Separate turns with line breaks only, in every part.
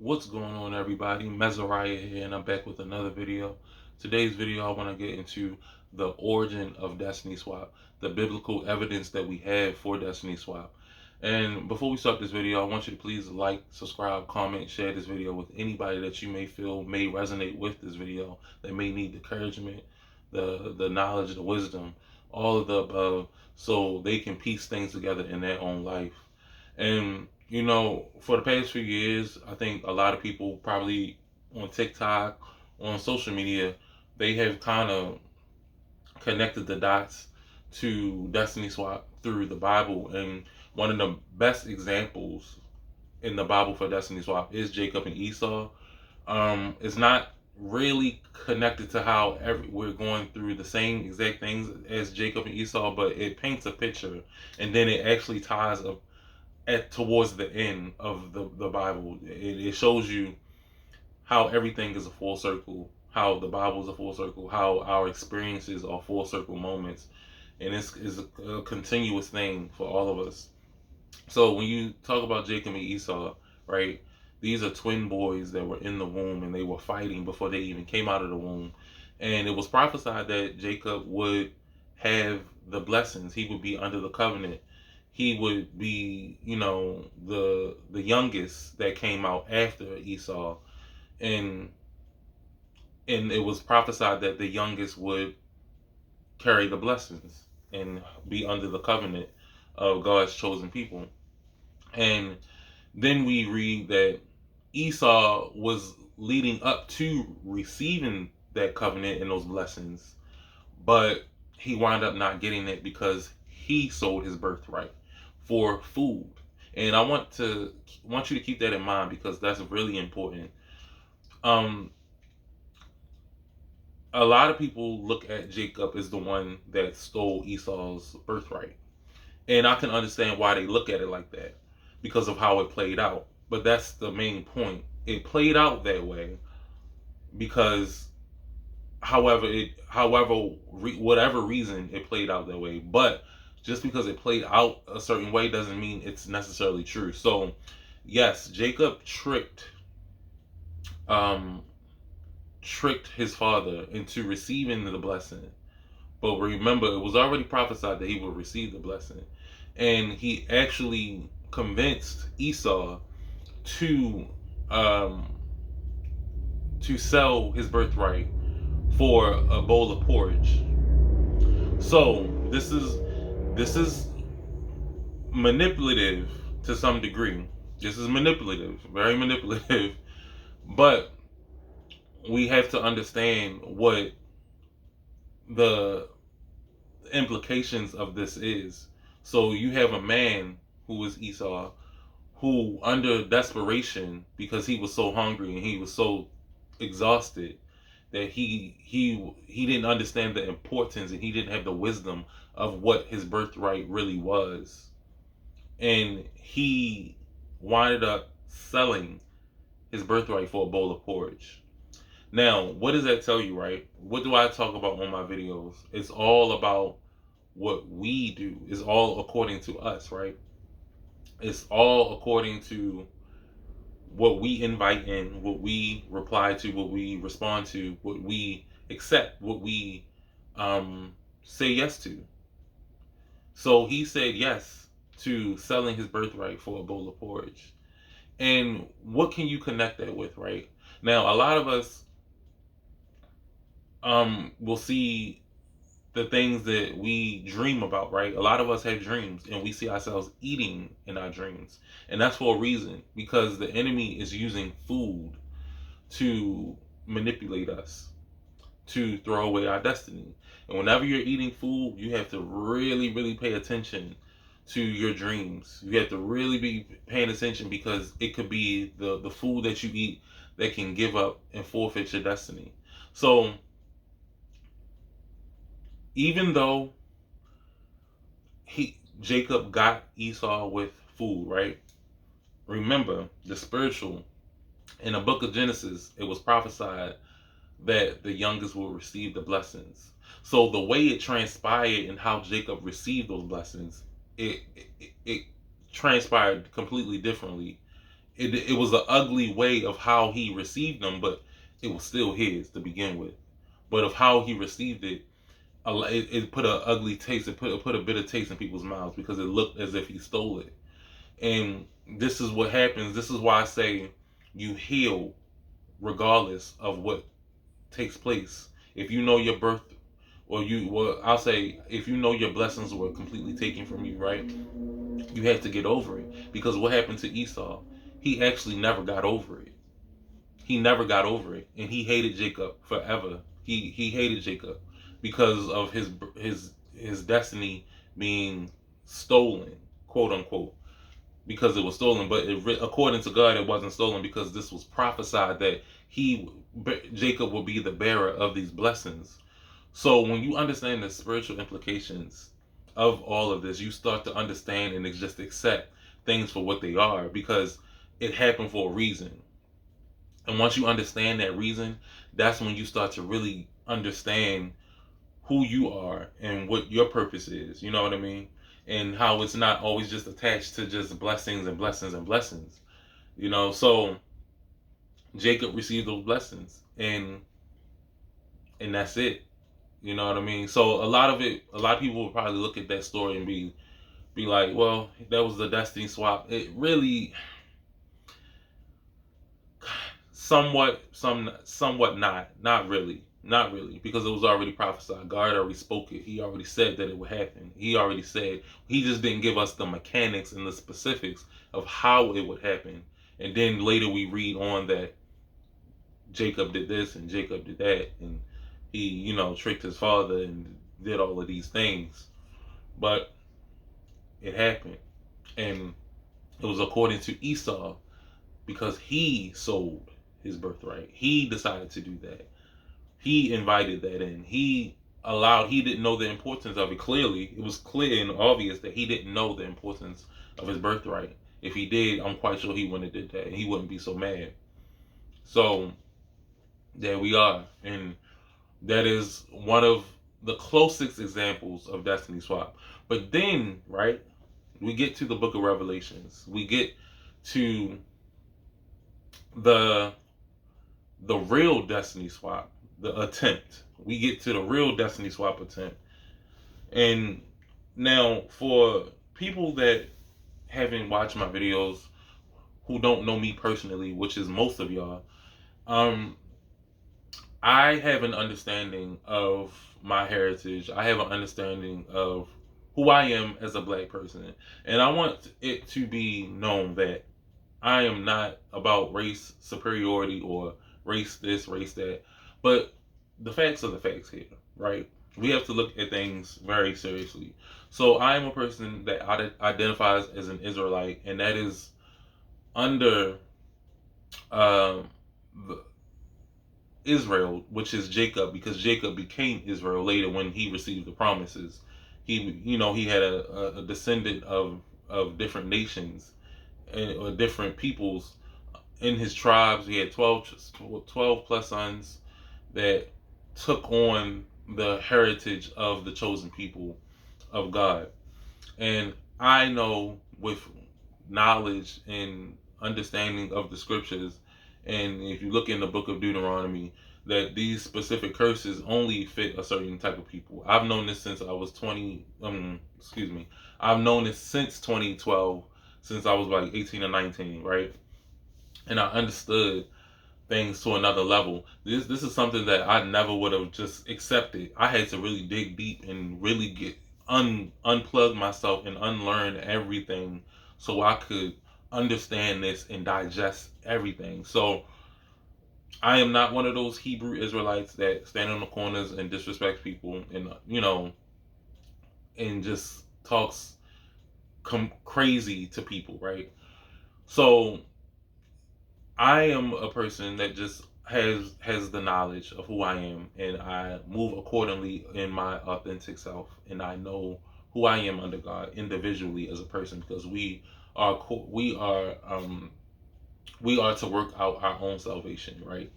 What's going on, everybody? Mezariah here, and I'm back with another video. Today's video, I want to get into the origin of Destiny Swap, the biblical evidence that we have for Destiny Swap. And before we start this video, I want you to please like, subscribe, comment, share this video with anybody that you may feel may resonate with this video, that may need the encouragement, the knowledge, the wisdom, all of the above, so they can piece things together in their own life. And for the past few years, I think a lot of people probably on TikTok, on social media, they have kind of connected the dots to Destiny Swap through the Bible. And one of the best examples in the Bible for Destiny Swap is Jacob and Esau. It's not really connected to how we're going through the same exact things as Jacob and Esau, but it paints a picture, and then it actually ties up towards the end of the Bible. It shows you how everything is a full circle, how the Bible is a full circle, how our experiences are full circle moments, and it's a continuous thing for all of us. So when you talk about Jacob and Esau, right? These are twin boys that were in the womb, and they were fighting before they even came out of the womb. And it was prophesied that Jacob would have the blessings. He would be under the covenant. He would be, the youngest that came out after Esau. And and it was prophesied that the youngest would carry the blessings and be under the covenant of God's chosen people. And then we read that Esau was leading up to receiving that covenant and those blessings, but he wound up not getting it because he sold his birthright for food. And I want you to keep that in mind, because that's really important. Um, a lot of people look at Jacob as the one that stole Esau's birthright, and I can understand why they look at it like that, because of how it played out. But that's the main point. It played out that way because, whatever reason it played out that way. But just because it played out a certain way doesn't mean it's necessarily true. So, yes, Jacob um, tricked his father into receiving the blessing. But remember, it was already prophesied that he would receive the blessing, and he actually convinced Esau to um, to sell his birthright for a bowl of porridge. So this is manipulative to some degree. This is manipulative, very manipulative. But we have to understand what the implications of this is. So you have a man who is Esau, who, under desperation, because he was so hungry and he was so exhausted, that he didn't understand the importance, and he didn't have the wisdom of what his birthright really was, and he winded up selling his birthright for a bowl of porridge. Now, what does that tell you, right? What do I talk about on my videos? It's all about what we do. It's all according to us, right? It's all according to what we invite in, what we reply to, what we respond to, what we accept, what we say yes to. So he said yes to selling his birthright for a bowl of porridge. And what can you connect that with, right? Now, a lot of us will see the things that we dream about, right? A lot of us have dreams, and we see ourselves eating in our dreams. And that's for a reason, because the enemy is using food to manipulate us, to throw away our destiny. And whenever you're eating food, you have to really, really pay attention to your dreams. You have to really be paying attention, because it could be the food that you eat that can give up and forfeit your destiny. So even though Jacob got Esau with food, right? Remember, the spiritual, in the book of Genesis, it was prophesied that the youngest will receive the blessings. So the way it transpired and how Jacob received those blessings, it transpired completely differently. it was an ugly way of how he received them, but it was still his to begin with. But of how he received it, it put an ugly taste. It put a bitter taste in people's mouths because it looked as if he stole it. And this is what happens. This is why I say you heal regardless of what takes place. If you know your birth, I'll say, if you know your blessings were completely taken from you, right? You have to get over it. Because what happened to Esau? He actually never got over it. He never got over it, and he hated Jacob forever. He hated Jacob because of his destiny being stolen, quote unquote, because it was stolen. But according to God, it wasn't stolen because this was prophesied that Jacob will be the bearer of these blessings. So when you understand the spiritual implications of all of this, you start to understand and just accept things for what they are because it happened for a reason. And once you understand that reason, that's when you start to really understand who you are and what your purpose is. You know what I mean? And how it's not always just attached to just blessings and blessings and blessings. So Jacob received those blessings and that's it. You know what I mean? So a lot of people will probably look at that story and be like, well, that was the destiny swap. It really somewhat not really, because it was already prophesied. God already spoke it. He already said that it would happen. He already said. He just didn't give us the mechanics and the specifics of how it would happen. And then later we read on that Jacob did this and Jacob did that, and he tricked his father and did all of these things. But it happened, and it was according to Esau, because he sold his birthright. He decided to do that. He invited that in. He didn't know the importance of it. Clearly, it was clear and obvious that he didn't know the importance of his birthright. If he did, I'm quite sure he wouldn't have did that. He wouldn't be so mad. So there we are. And that is one of the closest examples of destiny swap. But then, right, we get to the book of Revelations. We get to the real destiny swap, the attempt. We get to the real destiny swap attempt. And now, for people that haven't watched my videos, who don't know me personally, which is most of y'all, I have an understanding of my heritage. I have an understanding of who I am as a black person. And I want it to be known that I am not about race superiority or race this, race that. But the facts are the facts here, right? We have to look at things very seriously. So I am a person that identifies as an Israelite, and that is under um, Israel, which is Jacob, because Jacob became Israel later when he received the promises. He had a descendant of different nations or different peoples in his tribes. He had 12 plus sons that took on the heritage of the chosen people of God. And I know, with knowledge and understanding of the scriptures, and if you look in the book of Deuteronomy, that these specific curses only fit a certain type of people. I've known this since I was 20. I've known this since 2012, since I was like 18 or 19, right? And I understood things to another level. This is something that I never would have just accepted. I had to really dig deep and really get unplug myself and unlearn everything so I could understand this and digest everything. So I am not one of those Hebrew Israelites that stand on the corners and disrespect people and and just talks crazy to people, right? So I am a person that just has the knowledge of who I am, and I move accordingly in my authentic self, and I know who I am under God individually as a person, because we are to work out our own salvation, right?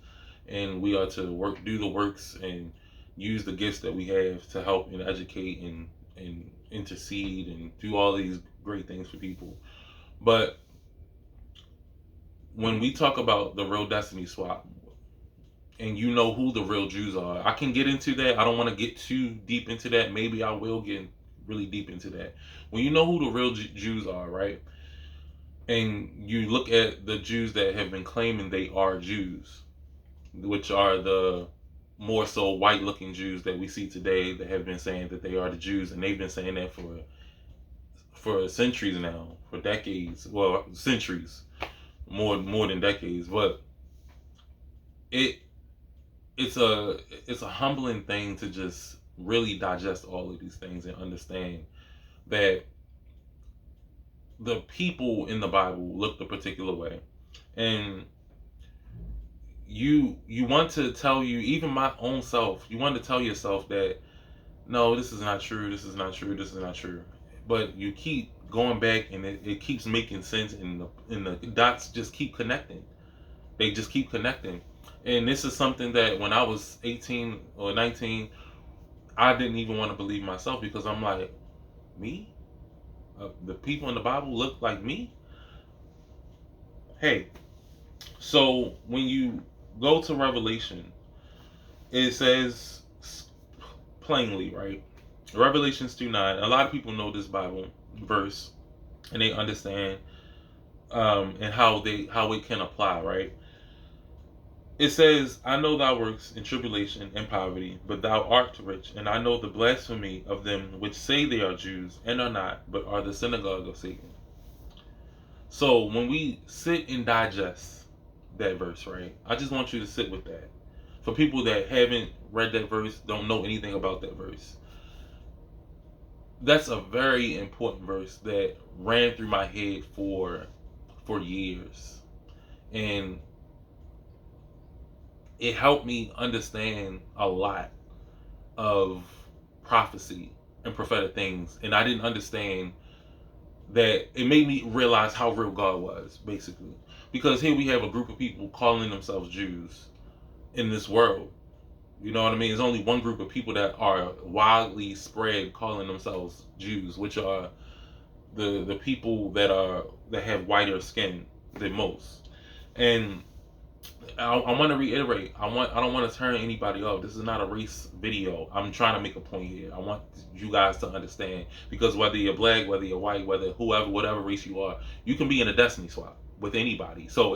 And we are to do the works and use the gifts that we have to help and educate and intercede and do all these great things for people. But when we talk about the real destiny swap, and you know who the real Jews are, I can get into that. I don't want to get too deep into that. Maybe I will get really deep into that. When you know who the real Jews are, right? And you look at the Jews that have been claiming they are Jews, which are the more so white looking Jews that we see today that have been saying that they are the Jews, and they've been saying that for centuries now, for decades, well, centuries, more than decades. But it it's a humbling thing to just really digest all of these things and understand that the people in the Bible looked a particular way. And you want to tell you, even my own self, you want to tell yourself that no, this is not true, this is not true, this is not true. But you keep going back, and it keeps making sense, and the dots just keep connecting. They just keep connecting. And this is something that when I was 18 or 19, I didn't even want to believe myself, because I'm like, me? The people in the Bible look like me? Hey, so when you go to Revelation, it says plainly, right? Revelations 2:9. A lot of people know this Bible verse, and they understand and how it can apply, right? It says, I know thy works in tribulation and poverty, but thou art rich, and I know the blasphemy of them which say they are Jews and are not, but are the synagogue of Satan. So when we sit and digest that verse, right? I just want you to sit with that. For people that haven't read that verse, don't know anything about that verse, that's a very important verse that ran through my head for years. And it helped me understand a lot of prophecy and prophetic things. And I didn't understand that. It made me realize how real God was, basically. Because here we have a group of people calling themselves Jews in this world. You know what I mean? There's only one group of people that are widely spread calling themselves Jews, which are the people that have whiter skin than most. And I want to reiterate. I don't want to turn anybody off. This is not a race video. I'm trying to make a point here. I want you guys to understand, because whether you're black, whether you're white, whether whoever, whatever race you are, you can be in a destiny swap with anybody. So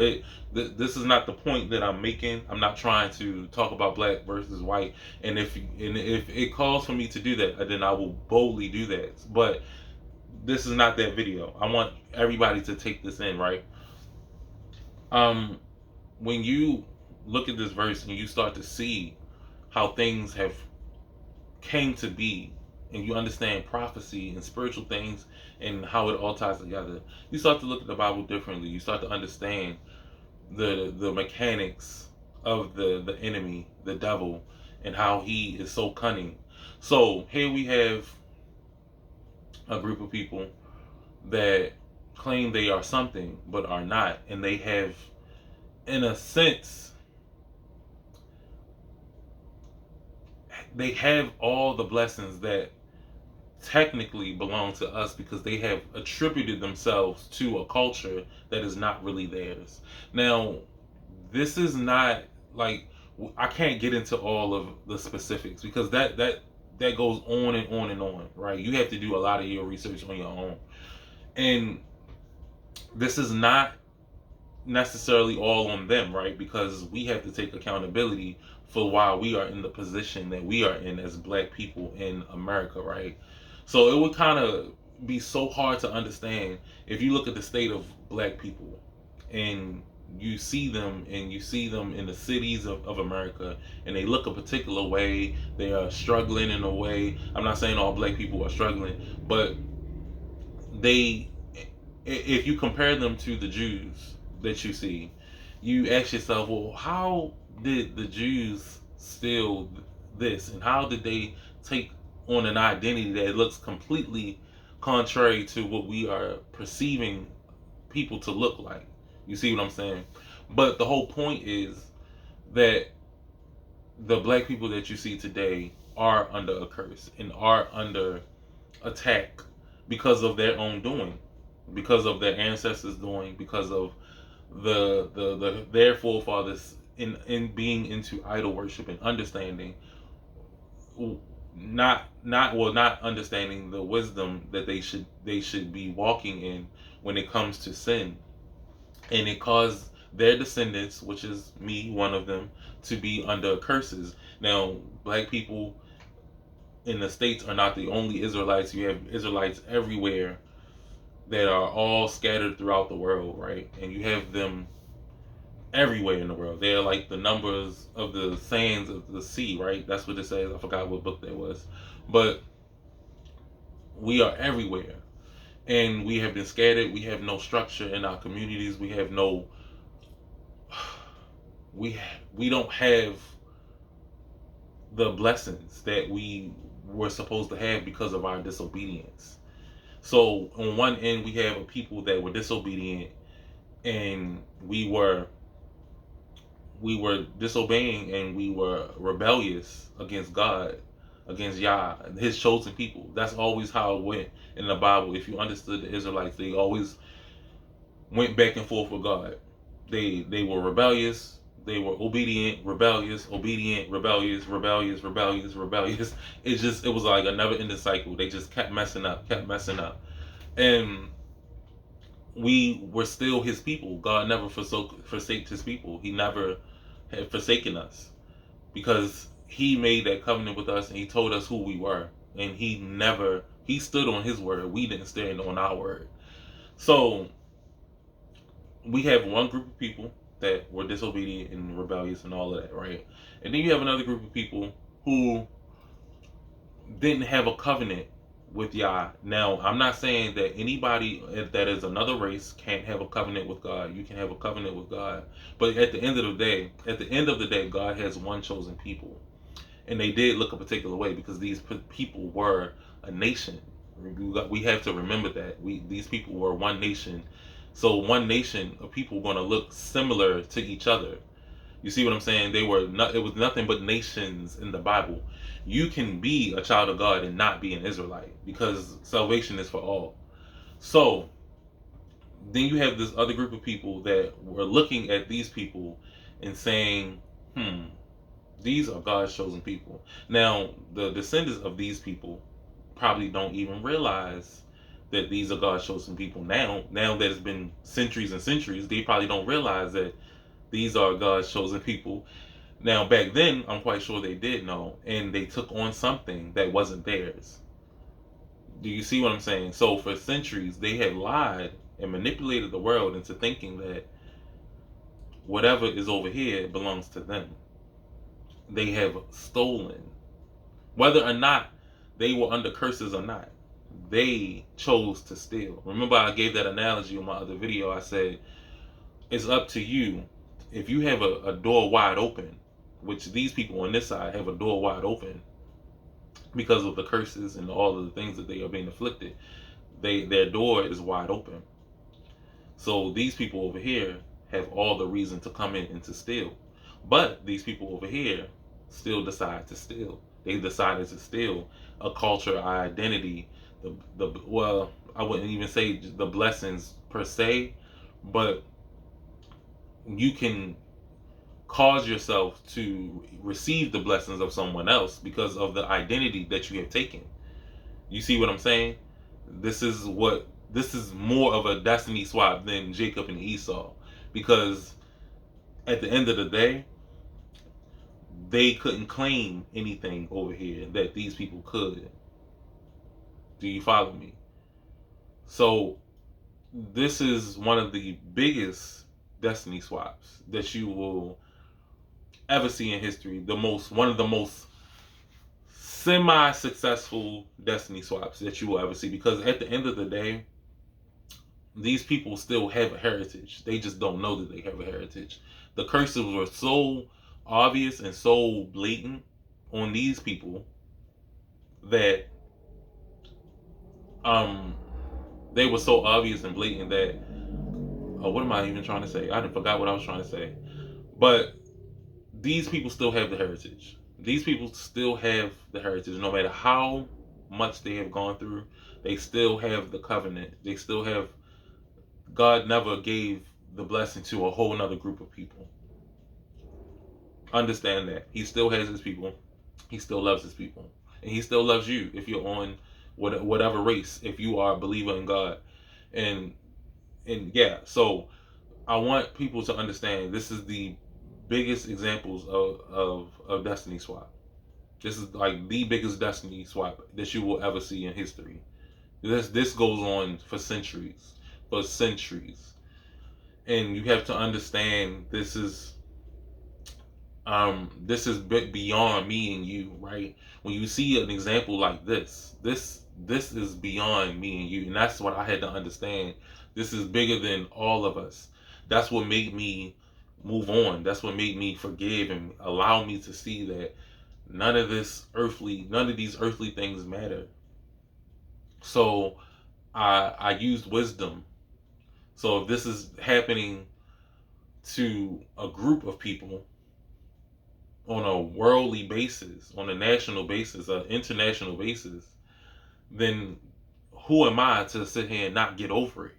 this is not the point that I'm making. I'm not trying to talk about black versus white. And if it calls for me to do that, then I will boldly do that. But this is not that video. I want everybody to take this in, right? Um, when you look at this verse and you start to see how things have came to be, and you understand prophecy and spiritual things and how it all ties together, you start to look at the Bible differently. You start to understand the mechanics of the enemy, the devil, and how he is so cunning. So here we have a group of people that claim they are something but are not, and they have, in a sense, they have all the blessings that technically belong to us, because they have attributed themselves to a culture that is not really theirs. Now, this is not like, I can't get into all of the specifics, because that goes on and on and on, right? You have to do a lot of your research on your own. And this is not necessarily all on them, right? Because we have to take accountability for why we are in the position that we are in as black people in America, right? So it would kind of be so hard to understand if you look at the state of black people, and you see them in the cities of America, and they look a particular way, they are struggling in a way. I'm not saying all black people are struggling, but they, if you compare them to the Jews that you see, you ask yourself, well, how did the Jews steal this, and how did they take on an identity that looks completely contrary to what we are perceiving people to look like? You see what I'm saying? But the whole point is that the black people that you see today are under a curse and are under attack because of their own doing, because of their ancestors doing, because of their forefathers in being into idol worship and understanding, not understanding the wisdom that they should be walking in when it comes to sin, and it caused their descendants, which is me, one of them, to be under curses. Now, black people in the states are not the only Israelites. You have Israelites everywhere that are all scattered throughout the world, right? And you have them everywhere in the world. They're like the numbers of the sands of the sea, right? That's what it says. I forgot what book that was. But we are everywhere. And we have been scattered. We have no structure in our communities. We have no we don't have the blessings that we were supposed to have because of our disobedience. So on one end we have a people that were disobedient, and we were disobeying, and we were rebellious against God, against Yah, his chosen people. That's always how it went in the Bible. If you understood the Israelites, they always went back and forth with God. They were rebellious, they were obedient, rebellious, obedient, rebellious, rebellious, rebellious, rebellious. It was like a never ending cycle. They just kept messing up, kept messing up. And we were still his people. God never forsake his people. He never had forsaken us, because he made that covenant with us, and he told us who we were. And he stood on his word. We didn't stand on our word. So we have one group of people that were disobedient and rebellious and all of that, right? And then you have another group of people who didn't have a covenant with Yah. Now, I'm not saying that anybody that is another race can't have a covenant with God. You can have a covenant with God, but at the end of the day, God has one chosen people, and they did look a particular way because these people were a nation. We have to remember that these people were one nation. So one nation of people were going to look similar to each other. You see what I'm saying? It was nothing but nations in the Bible. You can be a child of God and not be an Israelite, because salvation is for all. So then you have this other group of people that were looking at these people and saying, these are God's chosen people. Now, the descendants of these people probably don't even realize that these are God's chosen people now. Now that it's been centuries and centuries, they probably don't realize that these are God's chosen people. Now, back then, I'm quite sure they did know, and they took on something that wasn't theirs. Do you see what I'm saying? So for centuries, they had lied and manipulated the world into thinking that whatever is over here belongs to them. They have stolen. Whether or not they were under curses or not, they chose to steal. Remember, I gave that analogy in my other video. I said, it's up to you. If you have a door wide open, which these people on this side have a door wide open because of the curses and all of the things that they are being afflicted, their door is wide open. So these people over here have all the reason to come in and to steal. But these people over here still decide to steal. They decided to steal a culture, identity, well, I wouldn't even say the blessings per se, but you can cause yourself to receive the blessings of someone else because of the identity that you have taken. You see what I'm saying? This is more of a destiny swap than Jacob and Esau, because at the end of the day, they couldn't claim anything over here that these people could. Do you follow me? So this is one of the biggest destiny swaps that you will ever see in history. One of the most semi-successful destiny swaps that you will ever see, because at the end of the day, these people still have a heritage. They just don't know that they have a heritage. The curses were so obvious and so blatant on these people that they were so obvious and blatant that what am I even trying to say? I forgot what I was trying to say. But these people still have the heritage. These people still have the heritage. No matter how much they have gone through, they still have the covenant. They still have, God never gave the blessing to a whole nother group of people. Understand that he still has his people, he still loves his people, and he still loves you if you're on whatever race, if you are a believer in God. And yeah, so I want people to understand this is the biggest examples of destiny swap. This is like the biggest destiny swap that you will ever see in history. This goes on for centuries, and you have to understand this is beyond me and you, right? When you see an example like this is beyond me and you, and that's what I had to understand. This is bigger than all of us. That's what made me move on. That's what made me forgive and allow me to see that none of these earthly things matter. So I used wisdom. So if this is happening to a group of people on a worldly basis, on a national basis, an international basis, then who am I to sit here and not get over it?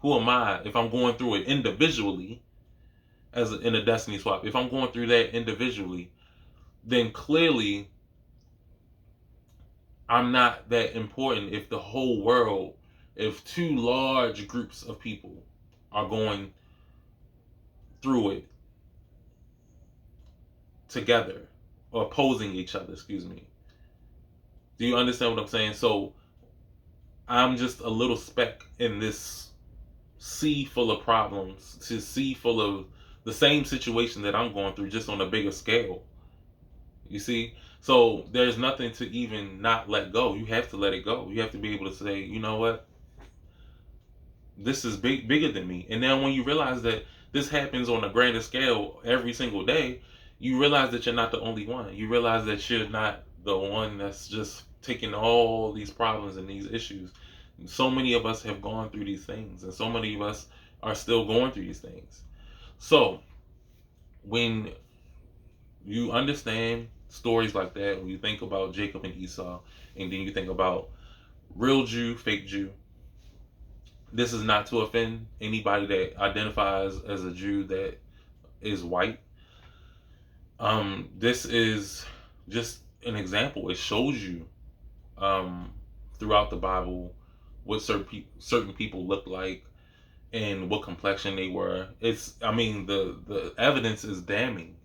Who am I if I'm going through it individually in a destiny swap? If I'm going through that individually, then clearly I'm not that important if the whole world, if two large groups of people are going through it together or opposing each other, excuse me. Do you understand what I'm saying? So I'm just a little speck in this sea full of problems, to sea full of the same situation that I'm going through, just on a bigger scale. You see? So there's nothing to even not let go. You have to let it go. You have to be able to say, you know what? This is bigger than me. And then when you realize that this happens on a grander scale every single day, you realize that you're not the only one. You realize that you're not the one that's just taking all these problems and these issues. So many of us have gone through these things, and so many of us are still going through these things. So when you understand stories like that, when you think about Jacob and Esau, and then you think about real Jew, fake Jew, this is not to offend anybody that identifies as a Jew that is white. This is just an example. It shows you throughout the Bible what certain people look like and what complexion they were. The evidence is damning.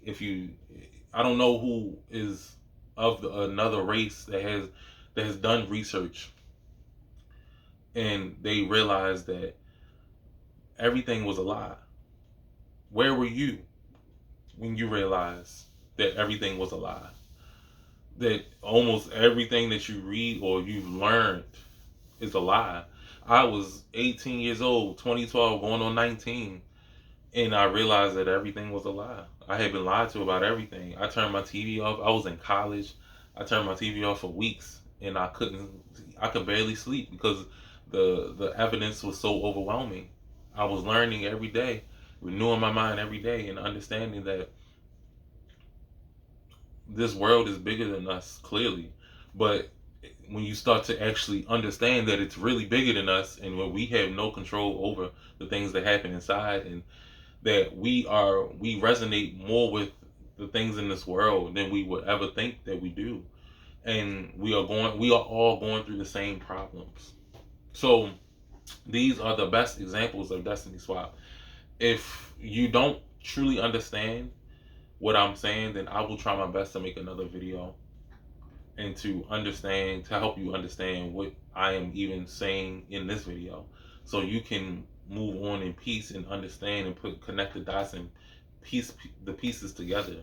I don't know who is of another race that has done research and they realized that everything was a lie. Where were you when you realized that everything was a lie? That almost everything that you read or you've learned is a lie. I was 18 years old, 2012, going on 19, and I realized that everything was a lie. I had been lied to about everything. I turned my TV off. I was in college. I turned my TV off for weeks, and I could barely sleep because the evidence was so overwhelming. I was learning every day, renewing my mind every day, and understanding that this world is bigger than us, clearly. But when you start to actually understand that it's really bigger than us, and when we have no control over the things that happen inside, and that we resonate more with the things in this world than we would ever think that we do, and we are all going through the same problems. So these are the best examples of destiny swap. If you don't truly understand what I'm saying, then I will try my best to make another video and to help you understand what I am even saying in this video, so you can move on in peace and understand and connect the dots and piece the pieces together,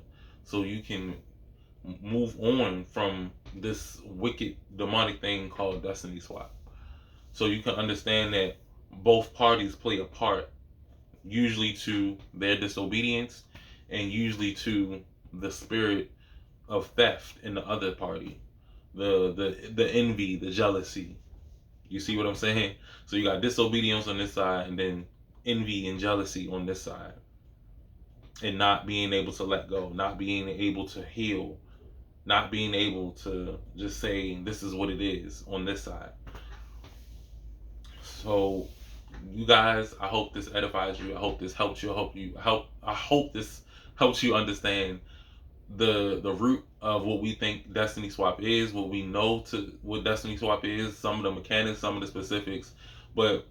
so you can move on from this wicked demonic thing called destiny swap. So you can understand that both parties play a part, usually to their disobedience and usually to the spirit of theft in the other party, the envy, the jealousy. You see what I'm saying? So you got disobedience on this side, and then envy and jealousy on this side, and not being able to let go, not being able to heal, not being able to just say this is what it is on this side. So You guys, I hope this edifies you. I hope this helps you. I hope this helps you understand the root of what we think Destiny Swap is, what we know to what Destiny Swap is, some of the mechanics, some of the specifics. But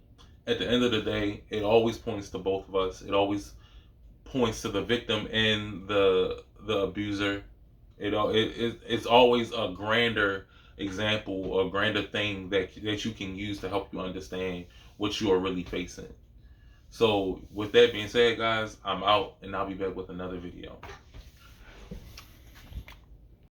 at the end of the day, it always points to both of us. It always points to the victim and the abuser. It's always a grander example, a grander thing that you can use to help you understand what you are really facing. So with that being said, guys, I'm out and I'll be back with another video.